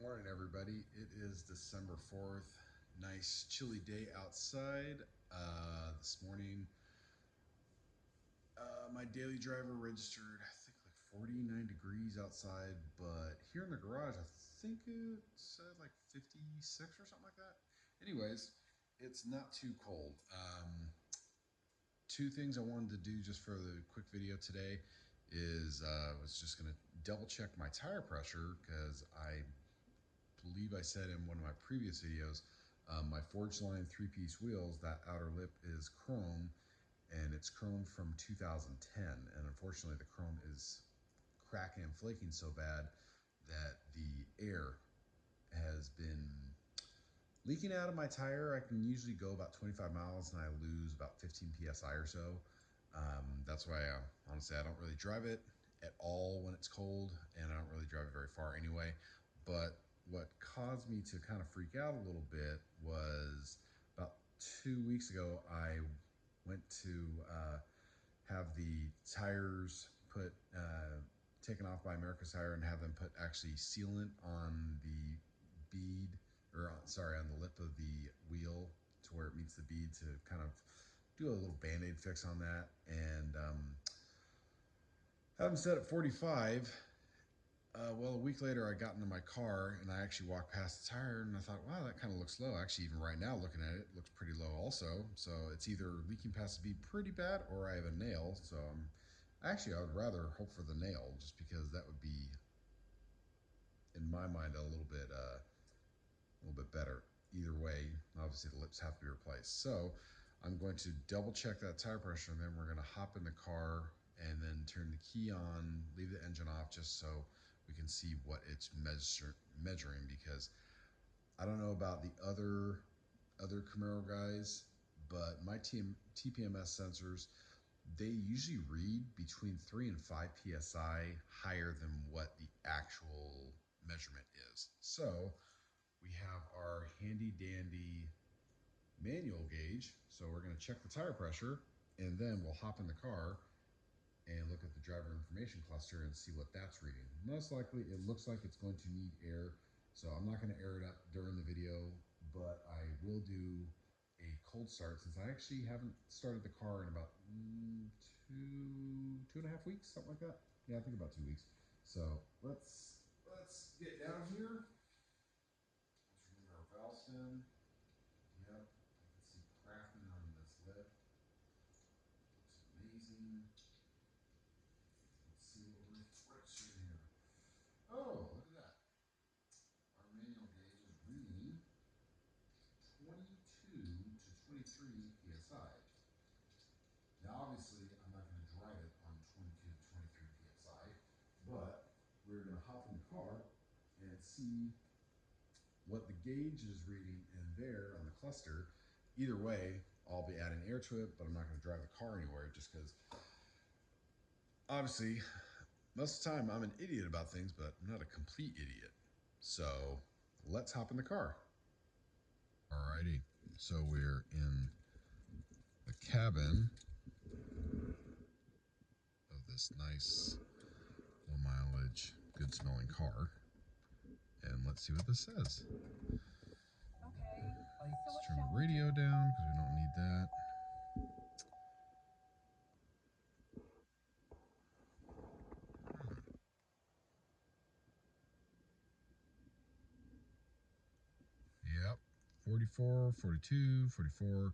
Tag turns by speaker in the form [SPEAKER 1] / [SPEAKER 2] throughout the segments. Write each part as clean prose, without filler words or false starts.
[SPEAKER 1] Morning, everybody. It is December 4th. Nice chilly day outside. This morning, my daily driver registered, I think, like 49 degrees outside, but here in the garage, I think it said like 56 or something like that. Anyways, it's not too cold. Two things I wanted to do just for the quick video today is I was just going to double check my tire pressure because I believe I said in one of my previous videos, my Forge Line three-piece wheels, that outer lip is chrome, and it's chrome from 2010. And unfortunately, the chrome is cracking and flaking so bad that the air has been leaking out of my tire. I can usually go about 25 miles and I lose about 15 PSI or so. That's why, honestly, I don't really drive it at all when it's cold, and I don't really drive it very far anyway. But what caused me to kind of freak out a little bit was about 2 weeks ago, I went to have the tires taken off by America's Tire and have them put actually sealant on the bead, or sorry, on the lip of the wheel to where it meets the bead, to kind of do a little band-aid fix on that. And have them set at 45. Well, a week later, I got into my car and I actually walked past the tire and I thought, wow, that kind of looks low. Actually, even right now, looking at it, it looks pretty low also. So it's either leaking past the bead pretty bad or I have a nail. So actually, I would rather hope for the nail, just because that would be, in my mind, a little bit better. Either way, obviously the lips have to be replaced. So I'm going to double check that tire pressure, and then we're going to hop in the car and then turn the key on, leave the engine off, just so we can see what it's measuring. Because I don't know about the other Camaro guys, but my TPMS sensors, they usually read between 3 and 5 psi higher than what the actual measurement is. So we have our handy dandy manual gauge. So we're going to check the tire pressure, and then we'll hop in the car and look at the driver information cluster and see what that's reading. Most likely it looks like it's going to need air, so I'm not going to air it up during the video, but I will do a cold start, since I actually haven't started the car in about 2.5 weeks, something like that. Yeah, I think about 2 weeks. So let's get down here. Let's remove our valve stem. Yep, I can see cracking on this lip. Looks amazing. Let's see what we're registering here. Oh, look at that. Our manual gauge is reading 22 to 23 psi. Now, obviously, I'm not going to drive it on 22 to 23 psi, but we're going to hop in the car and see what the gauge is reading in there on the cluster. Either way, I'll be adding air to it, but I'm not going to drive the car anywhere, just because obviously most of the time I'm an idiot about things, but I'm not a complete idiot. So let's hop in the car. Alrighty, so we're in the cabin of this nice, low mileage, good smelling car, and let's see what this says. Let's turn the radio down because we don't need that. Yep, 44, 42, 44,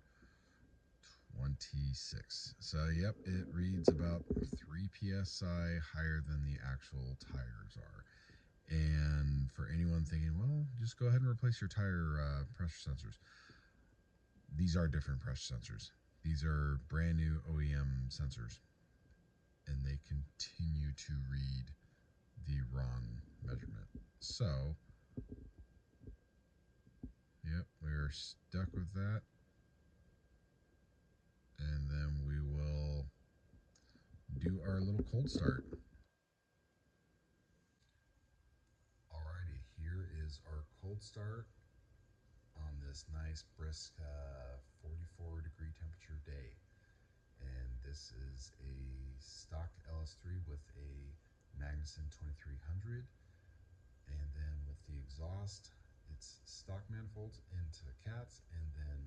[SPEAKER 1] 26. So yep, it reads about 3 psi higher than the actual tires are. And for anyone thinking, well, just go ahead and replace your tire pressure sensors, these are different pressure sensors. These are brand new OEM sensors, and they continue to read the wrong measurement. So yep, we're stuck with that. And then we will do our little cold start. Alrighty, here is our cold start on this nice brisk 44 degree temperature day. And this is a stock LS3 with a Magnuson 2300, and then with with the exhaust. It's stock manifolds into cats, and then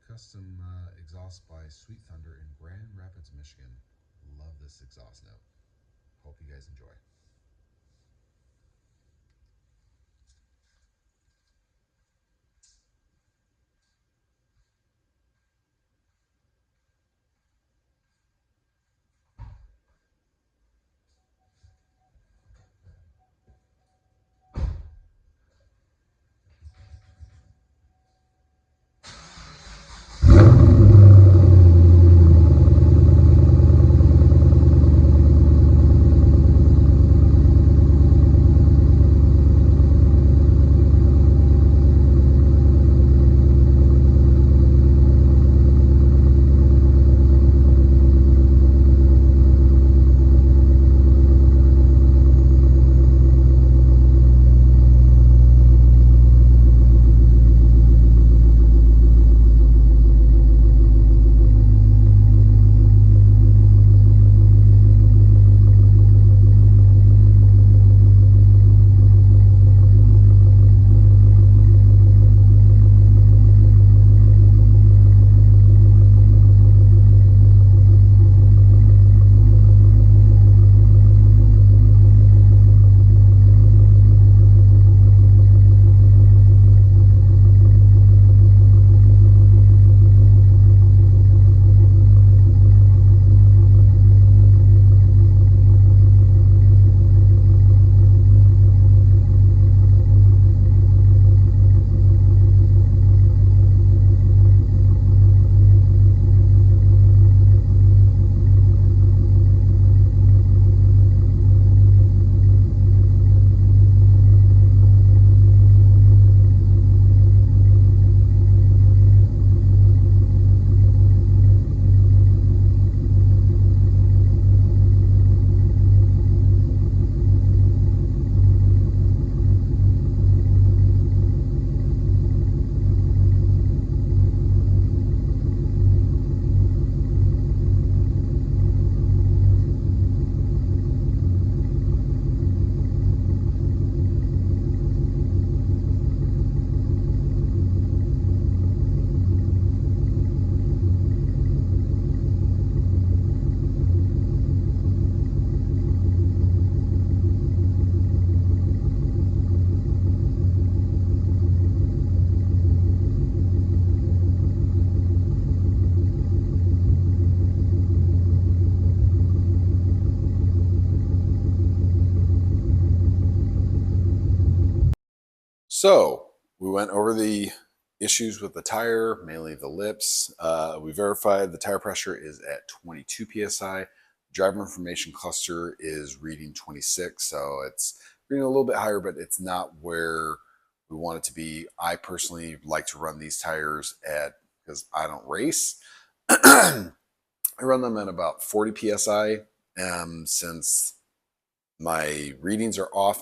[SPEAKER 1] custom exhaust by Sweet Thunder in Grand Rapids, Michigan. Love this exhaust note. Hope you guys enjoy. So we went over the issues with the tire, mainly the lips. We verified the tire pressure is at 22 psi. Driver information cluster is reading 26, so it's reading a little bit higher, but it's not where we want it to be. I personally like to run these tires at, because I don't race, I run them at about 40 psi. Since my readings are off,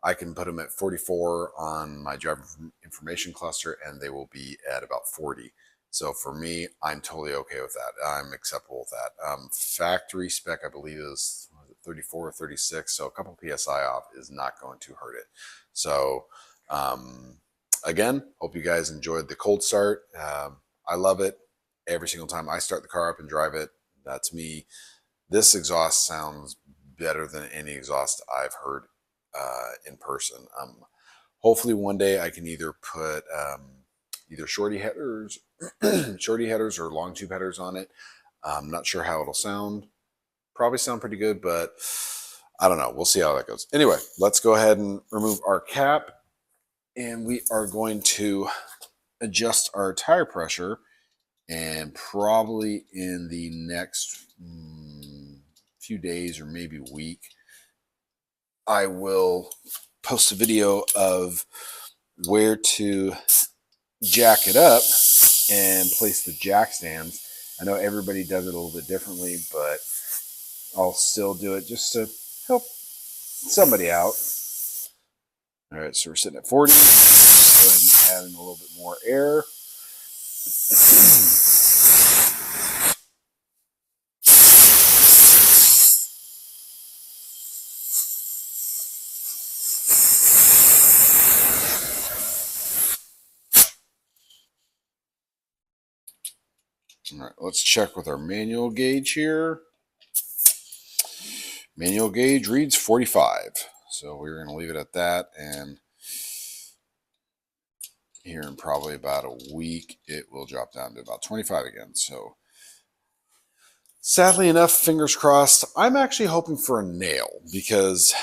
[SPEAKER 1] I can put them at 44 on my driver information cluster, and they will be at about 40. So for me, I'm totally okay with that. I'm acceptable with that. Factory spec, I believe, is 34 or 36. So a couple PSI off is not going to hurt it. So again, hope you guys enjoyed the cold start. I love it every single time I start the car up and drive it. That's me. This exhaust sounds better than any exhaust I've heard in person. Hopefully one day I can either put either shorty headers, shorty headers or long tube headers on it. I'm not sure how it'll sound. Probably sound pretty good, but I don't know. We'll see how that goes. Anyway, let's go ahead and remove our cap, and we are going to adjust our tire pressure, and probably in the next few days or maybe week, I will post a video of where to jack it up and place the jack stands. I know everybody does it a little bit differently, but I'll still do it just to help somebody out. All right, so we're sitting at 40. Let's go ahead and add in a little bit more air. All right, let's check with our manual gauge here. Manual gauge reads 45. So we're going to leave it at that. And here in probably about a week, it will drop down to about 25 again. So sadly enough, fingers crossed, I'm actually hoping for a nail, because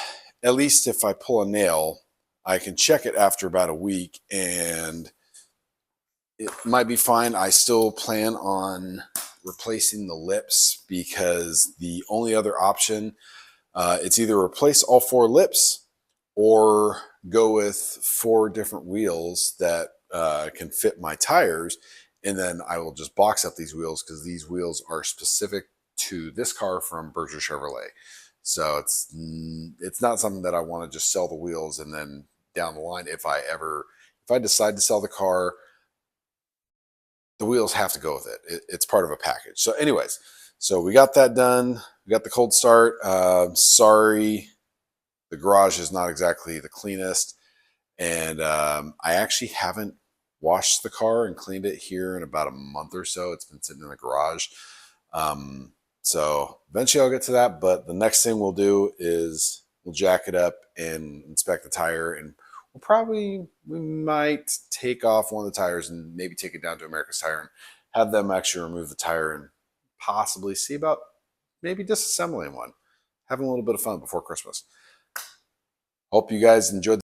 [SPEAKER 1] at least if I pull a nail, I can check it after about a week and it might be fine. I still plan on replacing the lips, because the only other option, it's either replace all 4 lips or go with 4 different wheels that can fit my tires, and then I will just box up these wheels, because these wheels are specific to this car from Berger Chevrolet. So it's not something that I want to just sell the wheels and then down the line, if I decide to sell the car, the wheels have to go with it's part of a package. So anyways, so we got that done. We got the cold start. Sorry, the garage is not exactly the cleanest. And I actually haven't washed the car and cleaned it here in about a month or so. It's been sitting in the garage. So eventually I'll get to that. But the next thing we'll do is we'll jack it up and inspect the tire. And we might take off one of the tires and maybe take it down to America's Tire and have them actually remove the tire and possibly see about maybe disassembling one. Having a little bit of fun before Christmas. Hope you guys enjoyed